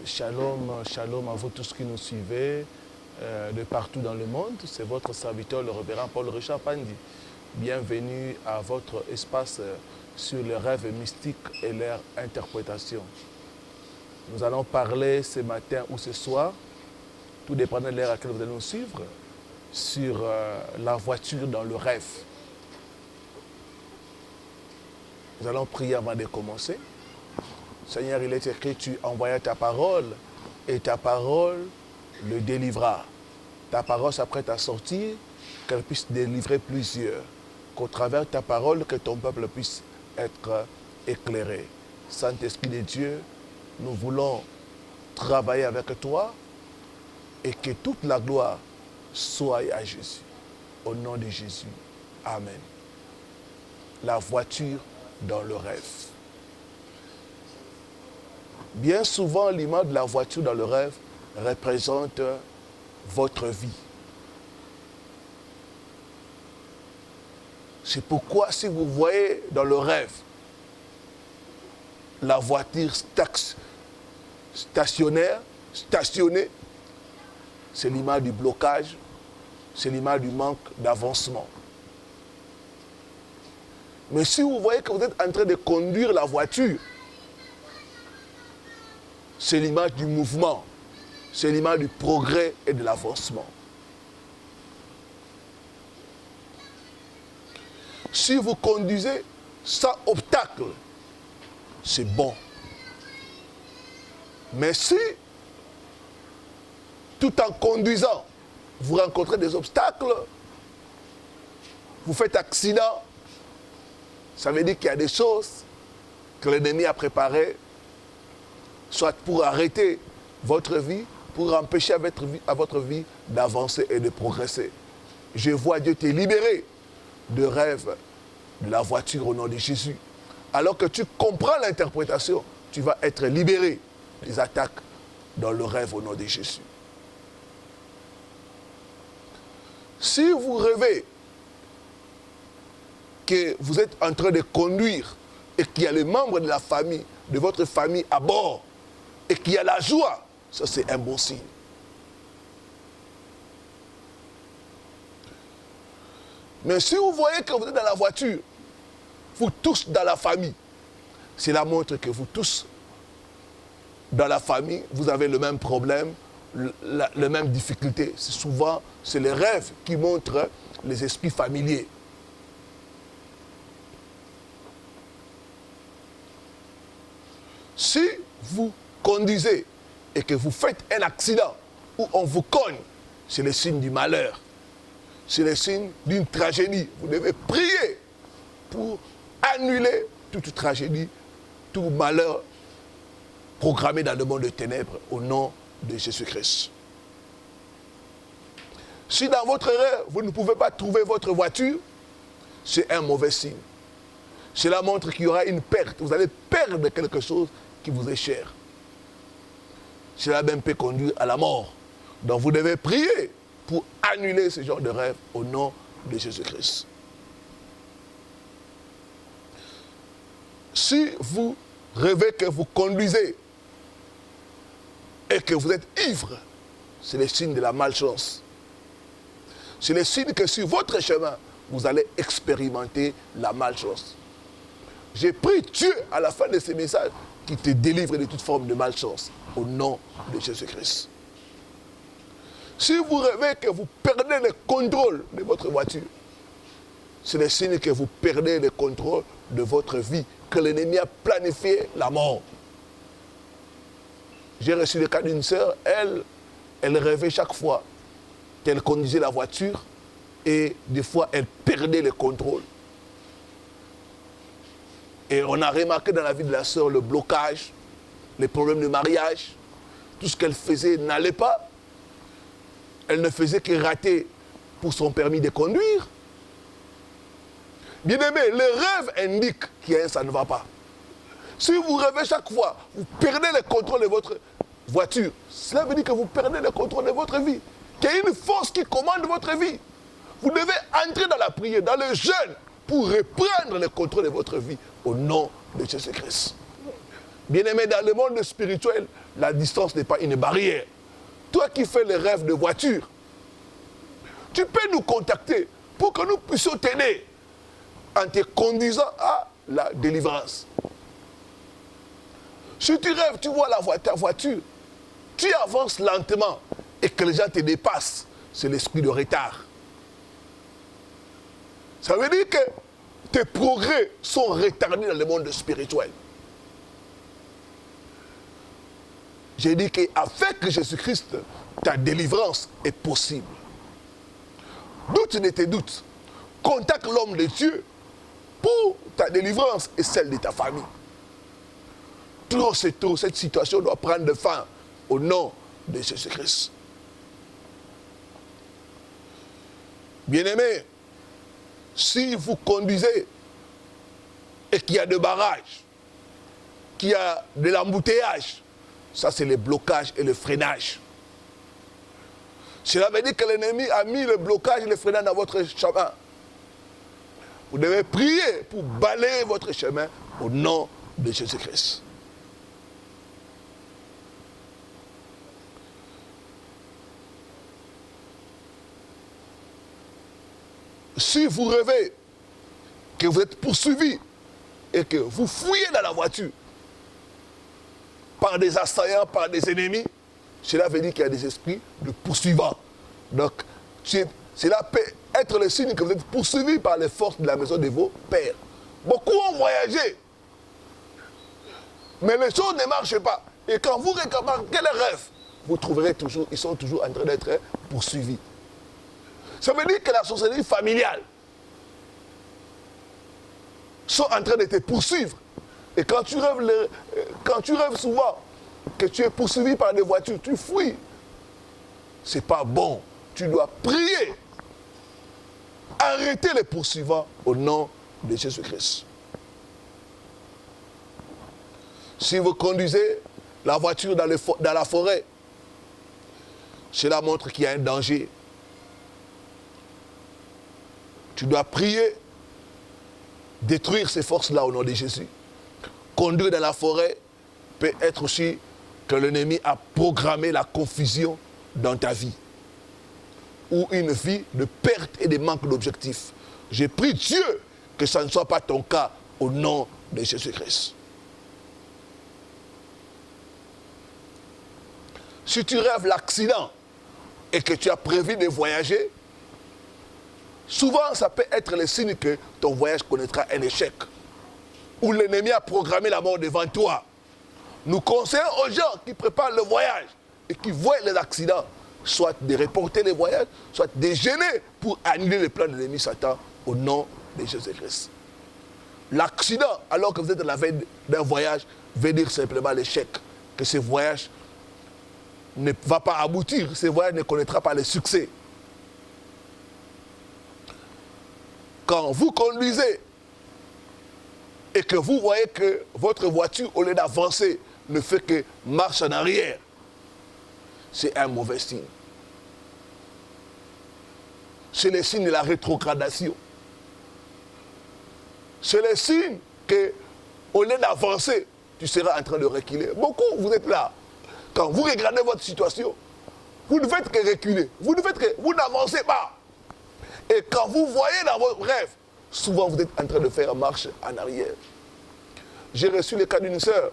Shalom, shalom à vous tous qui nous suivez de partout dans le monde. C'est votre serviteur, le révérend Paul Richard Pandi. Bienvenue à votre espace sur les rêves mystiques et leur interprétation. Nous allons parler ce matin ou ce soir, tout dépendant de l'heure à laquelle vous allez nous suivre, sur la voiture dans le rêve. Nous allons prier avant de commencer. Seigneur, il est écrit, tu envoyas ta parole et ta parole le délivra. Ta parole s'apprête à sortir, qu'elle puisse délivrer plusieurs. Qu'au travers de ta parole, que ton peuple puisse être éclairé. Saint-Esprit de Dieu, nous voulons travailler avec toi et que toute la gloire soit à Jésus. Au nom de Jésus. Amen. La voiture dans le rêve. Bien souvent, l'image de la voiture dans le rêve représente votre vie. C'est pourquoi si vous voyez dans le rêve la voiture stationnée, c'est l'image du blocage, c'est l'image du manque d'avancement. Mais si vous voyez que vous êtes en train de conduire la voiture, c'est l'image du mouvement, c'est l'image du progrès et de l'avancement. Si vous conduisez sans obstacle, c'est bon. Mais si, tout en conduisant, vous rencontrez des obstacles, vous faites accident, ça veut dire qu'il y a des choses que l'ennemi a préparées, soit pour arrêter votre vie, pour empêcher à votre vie d'avancer et de progresser. Je vois Dieu te libérer de rêve de la voiture au nom de Jésus. Alors que tu comprends l'interprétation, tu vas être libéré des attaques dans le rêve au nom de Jésus. Si vous rêvez que vous êtes en train de conduire et qu'il y a les membres de la famille, de votre famille à bord, et qu'il y a la joie, ça c'est un bon signe. Mais si vous voyez que vous êtes dans la voiture, vous tous dans la famille, cela montre que vous tous dans la famille, vous avez le même problème, les mêmes difficultés. Souvent, c'est les rêves qui montrent les esprits familiers. Si vous conduisez et que vous faites un accident où on vous cogne, c'est le signe du malheur. C'est le signe d'une tragédie. Vous devez prier pour annuler toute tragédie, tout malheur programmé dans le monde de ténèbres au nom de Jésus-Christ. Si dans votre rêve, vous ne pouvez pas trouver votre voiture, c'est un mauvais signe. Cela montre qu'il y aura une perte. Vous allez perdre quelque chose qui vous est cher. Cela même peut conduire à la mort. Donc vous devez prier pour annuler ce genre de rêve au nom de Jésus-Christ. Si vous rêvez que vous conduisez et que vous êtes ivre, c'est le signe de la malchance. C'est le signe que sur votre chemin, vous allez expérimenter la malchance. J'ai prié Dieu à la fin de ce message qui te délivre de toute forme de malchance au nom de Jésus-Christ. Si vous rêvez que vous perdez le contrôle de votre voiture, c'est le signe que vous perdez le contrôle de votre vie, que l'ennemi a planifié la mort. J'ai reçu le cas d'une sœur, elle rêvait chaque fois qu'elle conduisait la voiture et des fois elle perdait le contrôle. Et on a remarqué dans la vie de la sœur le blocage, les problèmes de mariage, tout ce qu'elle faisait n'allait pas. Elle ne faisait que rater pour son permis de conduire. Bien-aimé, le rêve indique que ça ne va pas. Si vous rêvez chaque fois, vous perdez le contrôle de votre voiture, cela veut dire que vous perdez le contrôle de votre vie. Qu'il y a une force qui commande votre vie. Vous devez entrer dans la prière, dans le jeûne, pour reprendre le contrôle de votre vie au nom de Jésus-Christ. Bien-aimé, dans le monde spirituel, La distance n'est pas une barrière. Toi qui fais les rêves de voiture, tu peux nous contacter pour que nous puissions t'aider en te conduisant à la délivrance. Si tu rêves, tu vois ta voiture, tu avances lentement et que les gens te dépassent, c'est l'esprit de retard. Ça veut dire que tes progrès sont retardés dans le monde spirituel. J'ai dit qu'avec Jésus-Christ, ta délivrance est possible. Doute de tes doutes. Contacte l'homme de Dieu pour ta délivrance et celle de ta famille. Trop c'est tôt, cette situation doit prendre fin au nom de Jésus-Christ. Bien-aimés, si vous conduisez et qu'il y a des barrages, qu'il y a de l'embouteillage, ça c'est le blocage et le freinage. Cela veut dire que l'ennemi a mis le blocage et le freinage dans votre chemin. Vous devez prier pour balayer votre chemin au nom de Jésus-Christ. Si vous rêvez que vous êtes poursuivi et que vous fouillez dans la voiture par des assaillants, par des ennemis, cela veut dire qu'il y a des esprits de poursuivants. Donc, cela peut être le signe que vous êtes poursuivi par les forces de la maison de vos pères. Beaucoup ont voyagé, mais les choses ne marchent pas. Et quand vous remarquez les rêves, vous trouverez toujours, ils sont toujours en train d'être poursuivis. Ça veut dire que la sorcellerie familiale sont en train de te poursuivre. Et quand tu rêves souvent que tu es poursuivi par des voitures, tu fuis. C'est pas bon. Tu dois prier. Arrêtez les poursuivants au nom de Jésus-Christ. Si vous conduisez la voiture dans la forêt, cela montre qu'il y a un danger. Tu dois prier, détruire ces forces-là au nom de Jésus. Conduire dans la forêt peut être aussi que l'ennemi a programmé la confusion dans ta vie. Ou une vie de perte et de manque d'objectifs. Je prie Dieu que ça ne soit pas ton cas au nom de Jésus-Christ. Si tu rêves l'accident et que tu as prévu de voyager, souvent ça peut être le signe que ton voyage connaîtra un échec. Ou l'ennemi a programmé la mort devant toi. Nous conseillons aux gens qui préparent le voyage et qui voient les accidents, soit de reporter les voyages, soit de gêner pour annuler les plans de l'ennemi Satan au nom de Jésus-Christ. L'accident, alors que vous êtes à la veille d'un voyage, veut dire simplement l'échec. Que ce voyage ne va pas aboutir, ce voyage ne connaîtra pas le succès. Quand vous conduisez et que vous voyez que votre voiture, au lieu d'avancer, ne fait que marche en arrière, c'est un mauvais signe. C'est le signe de la rétrogradation. C'est le signe que, au lieu d'avancer, tu seras en train de reculer. Beaucoup, vous êtes là. Quand vous regardez votre situation, vous ne faites que reculer. Vous n'avancez pas. Et quand vous voyez dans vos rêves, souvent vous êtes en train de faire marche en arrière. J'ai reçu le cas d'une sœur.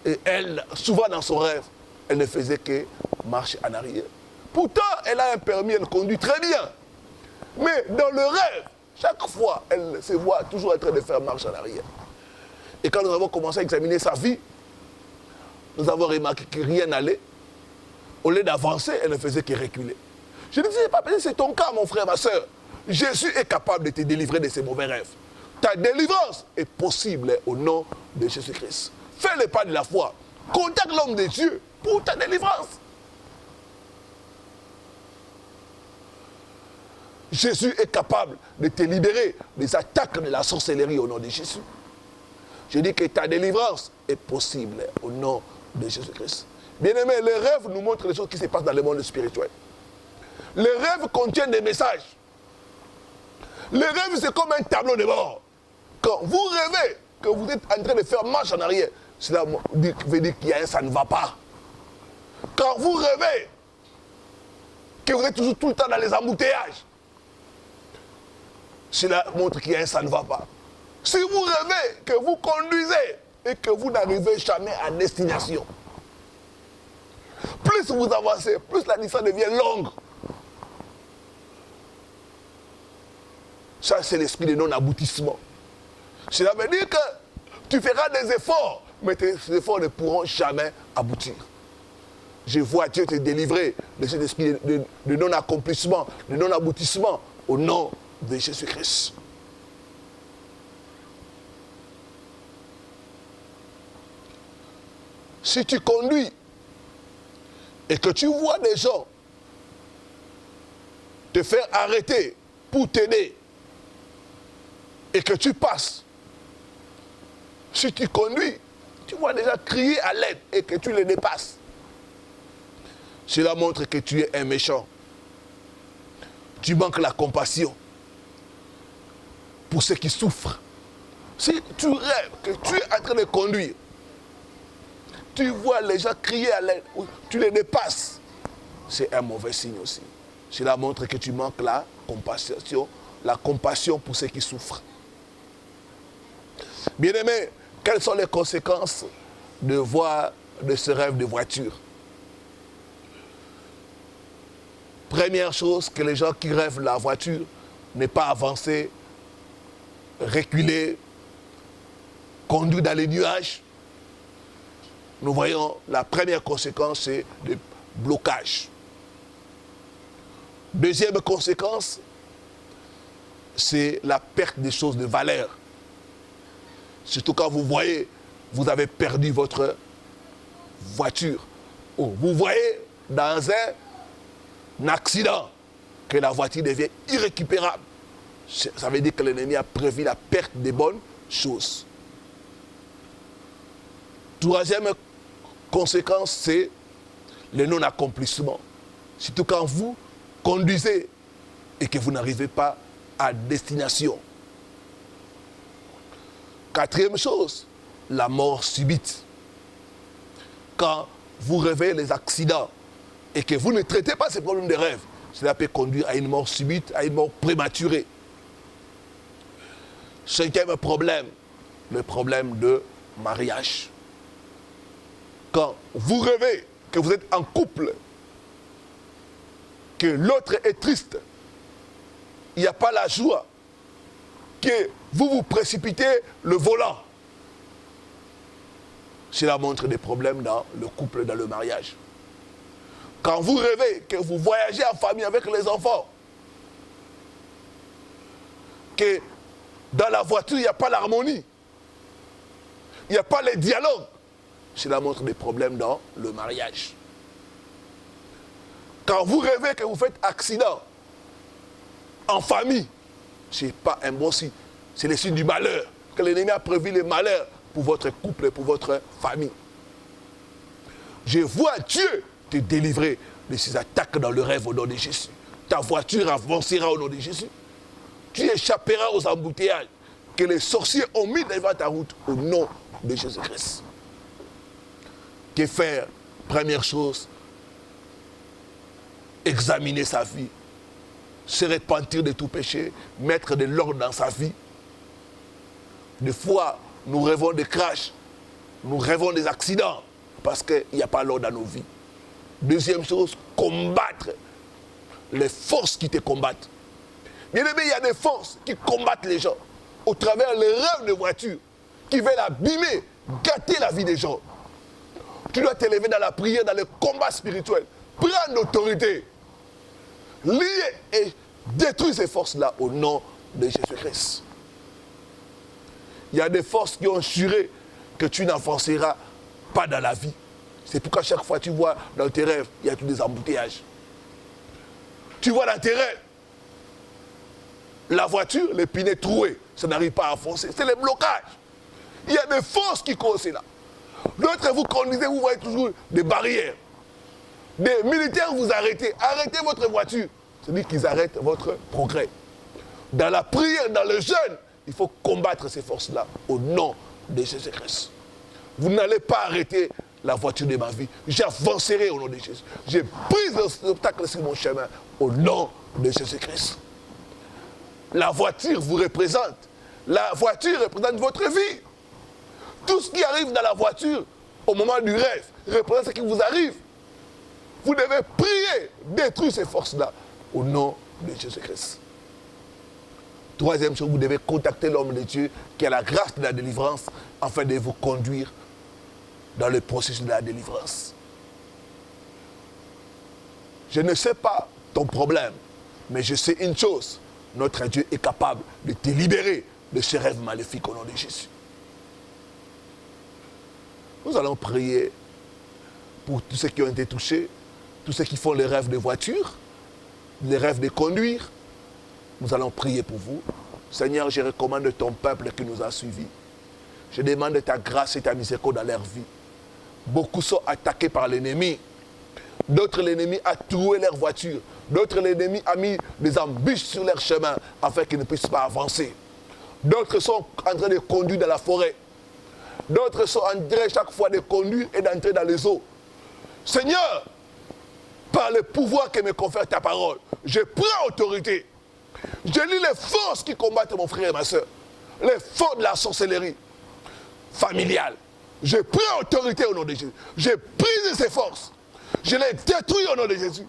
Et elle, souvent dans son rêve, elle ne faisait que marcher en arrière. Pourtant, elle a un permis, elle conduit très bien. Mais dans le rêve, chaque fois, elle se voit toujours en train de faire marche en arrière. Et quand nous avons commencé à examiner sa vie, nous avons remarqué que rien n'allait. Au lieu d'avancer, elle ne faisait que reculer. Je ne disais pas, c'est ton cas, mon frère, ma soeur. Jésus est capable de te délivrer de ces mauvais rêves. Ta délivrance est possible au nom de Jésus-Christ. Fais le pas de la foi. Contacte l'homme de Dieu pour ta délivrance. Jésus est capable de te libérer des attaques de la sorcellerie au nom de Jésus. Je dis que ta délivrance est possible au nom de Jésus-Christ. Bien-aimés, les rêves nous montrent les choses qui se passent dans le monde spirituel. Les rêves contiennent des messages. Les rêves, c'est comme un tableau de bord. Quand vous rêvez que vous êtes en train de faire marche en arrière, cela veut dire qu'il y a un ça ne va pas. Quand vous rêvez que vous êtes toujours tout le temps dans les embouteillages, cela montre qu'il y a un ça ne va pas. Si vous rêvez que vous conduisez et que vous n'arrivez jamais à destination, plus vous avancez, plus la distance devient longue. Ça, c'est l'esprit de non-aboutissement. Cela veut dire que tu feras des efforts, mais tes efforts ne pourront jamais aboutir. Je vois Dieu te délivrer de cet esprit de non-accomplissement, de non-aboutissement, au nom de Jésus-Christ. Si tu conduis et que tu vois des gens te faire arrêter pour t'aider et que tu passes, si tu conduis, tu vois des gens crier à l'aide et que tu les dépasses, cela montre que tu es un méchant. Tu manques la compassion pour ceux qui souffrent. Si tu rêves que tu es en train de conduire, tu vois les gens crier à l'aide, tu les dépasses, c'est un mauvais signe aussi. Cela montre que tu manques la compassion pour ceux qui souffrent. Bien-aimés, quelles sont les conséquences de ce rêve de voiture? Première chose, que les gens qui rêvent de la voiture n'est pas avancer, reculer, conduire dans les nuages. Nous voyons la première conséquence, c'est le blocage. Deuxième conséquence, c'est la perte des choses de valeur. Surtout quand vous voyez, vous avez perdu votre voiture. Ou vous voyez dans un accident que la voiture devient irrécupérable. Ça veut dire que l'ennemi a prévu la perte des bonnes choses. Troisième conséquence, c'est le non-accomplissement. Surtout quand vous conduisez et que vous n'arrivez pas à destination. Quatrième chose, la mort subite. Quand vous rêvez les accidents et que vous ne traitez pas ces problèmes de rêve, cela peut conduire à une mort subite, à une mort prématurée. Cinquième problème, le problème de mariage. Quand vous rêvez que vous êtes en couple, que l'autre est triste, il n'y a pas la joie, que vous vous précipitez le volant. Cela montre des problèmes dans le couple, dans le mariage. Quand vous rêvez que vous voyagez en famille avec les enfants, que dans la voiture, il n'y a pas l'harmonie, il n'y a pas les dialogues, cela montre des problèmes dans le mariage. Quand vous rêvez que vous faites accident en famille, ce n'est pas un bon signe. C'est le signe du malheur. Que l'ennemi a prévu le malheur pour votre couple et pour votre famille. Je vois Dieu te délivrer de ces attaques dans le rêve au nom de Jésus. Ta voiture avancera au nom de Jésus. Tu échapperas aux embouteillages que les sorciers ont mis devant ta route au nom de Jésus-Christ. Que faire? Première chose, examiner sa vie, se repentir de tout péché, mettre de l'ordre dans sa vie. Des fois, nous rêvons de crash, nous rêvons des accidents, parce qu'il n'y a pas l'ordre dans nos vies. Deuxième chose, combattre les forces qui te combattent. Bien aimé, il y a des forces qui combattent les gens au travers des rêves de voiture, qui veulent abîmer, gâter la vie des gens. Tu dois t'élever dans la prière, dans le combat spirituel. Prends l'autorité. Lier et détruire ces forces-là au nom de Jésus-Christ. Il y a des forces qui ont juré que tu n'avanceras pas dans la vie. C'est pourquoi chaque fois tu vois dans tes rêves, il y a tous des embouteillages. Tu vois dans tes rêves, la voiture, les pinets troués, ça n'arrive pas à avancer. C'est le blocage. Il y a des forces qui causent cela. D'autres, vous conduisez, vous voyez toujours des barrières. Des militaires vous arrêtez. Arrêtez votre voiture. C'est-à-dire qu'ils arrêtent votre progrès. Dans la prière, dans le jeûne, il faut combattre ces forces-là au nom de Jésus-Christ. Vous n'allez pas arrêter la voiture de ma vie. J'avancerai au nom de Jésus. J'ai pris l'obstacle sur mon chemin au nom de Jésus-Christ. La voiture vous représente. La voiture représente votre vie. Tout ce qui arrive dans la voiture au moment du rêve représente ce qui vous arrive. Vous devez prier, détruire ces forces-là au nom de Jésus-Christ. Troisième chose, vous devez contacter l'homme de Dieu qui a la grâce de la délivrance afin de vous conduire dans le processus de la délivrance. Je ne sais pas ton problème, mais je sais une chose. Notre Dieu est capable de te libérer de ces rêves maléfiques au nom de Jésus. Nous allons prier pour tous ceux qui ont été touchés, tous ceux qui font les rêves de voiture, les rêves de conduire. Nous allons prier pour vous. Seigneur, je recommande ton peuple qui nous a suivis. Je demande ta grâce et ta miséricorde dans leur vie. Beaucoup sont attaqués par l'ennemi. D'autres, l'ennemi a troué leur voiture. D'autres, l'ennemi a mis des embûches sur leur chemin afin qu'ils ne puissent pas avancer. D'autres sont en train de conduire dans la forêt. D'autres sont en train chaque fois de conduire et d'entrer dans les eaux. Seigneur, par le pouvoir que me confère ta parole, je prends autorité. Je lis les forces qui combattent mon frère et ma soeur. Les forces de la sorcellerie familiale. Je prends autorité au nom de Jésus. Je brise ces forces. Je les détruis au nom de Jésus.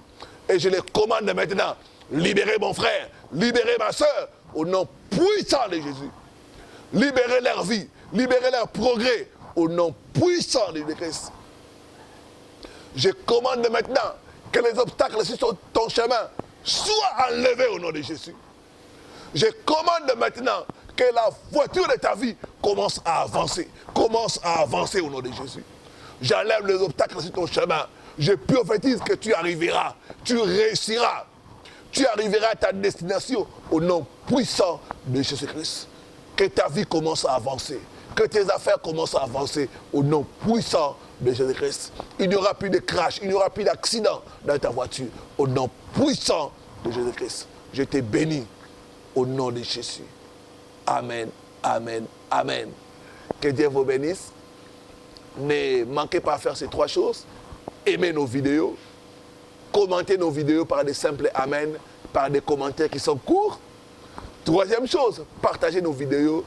Et je les commande maintenant. Libérez mon frère, libérez ma soeur au nom puissant de Jésus. Libérez leur vie, libérez leur progrès au nom puissant de Christ. Je commande maintenant que les obstacles sur ton chemin soient enlevés au nom de Jésus. Je commande maintenant que la voiture de ta vie commence à avancer. Commence à avancer au nom de Jésus. J'enlève les obstacles sur ton chemin. Je prophétise que tu arriveras. Tu réussiras. Tu arriveras à ta destination au nom puissant de Jésus-Christ. Que ta vie commence à avancer. Que tes affaires commencent à avancer au nom puissant de Jésus-Christ. Il n'y aura plus de crash, il n'y aura plus d'accident dans ta voiture. Au nom puissant de Jésus-Christ. Je te bénis au nom de Jésus. Amen, amen, amen. Que Dieu vous bénisse. Ne manquez pas à faire ces trois choses. Aimez nos vidéos. Commentez nos vidéos par des simples amen, par des commentaires qui sont courts. Troisième chose, partagez nos vidéos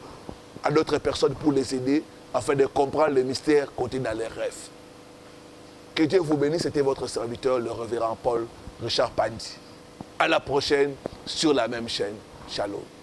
à d'autres personnes pour les aider afin de comprendre les mystères contenus dans les rêves. Que Dieu vous bénisse. C'était votre serviteur, le révérend Paul Richard Pandi. À la prochaine sur la même chaîne. Shalom.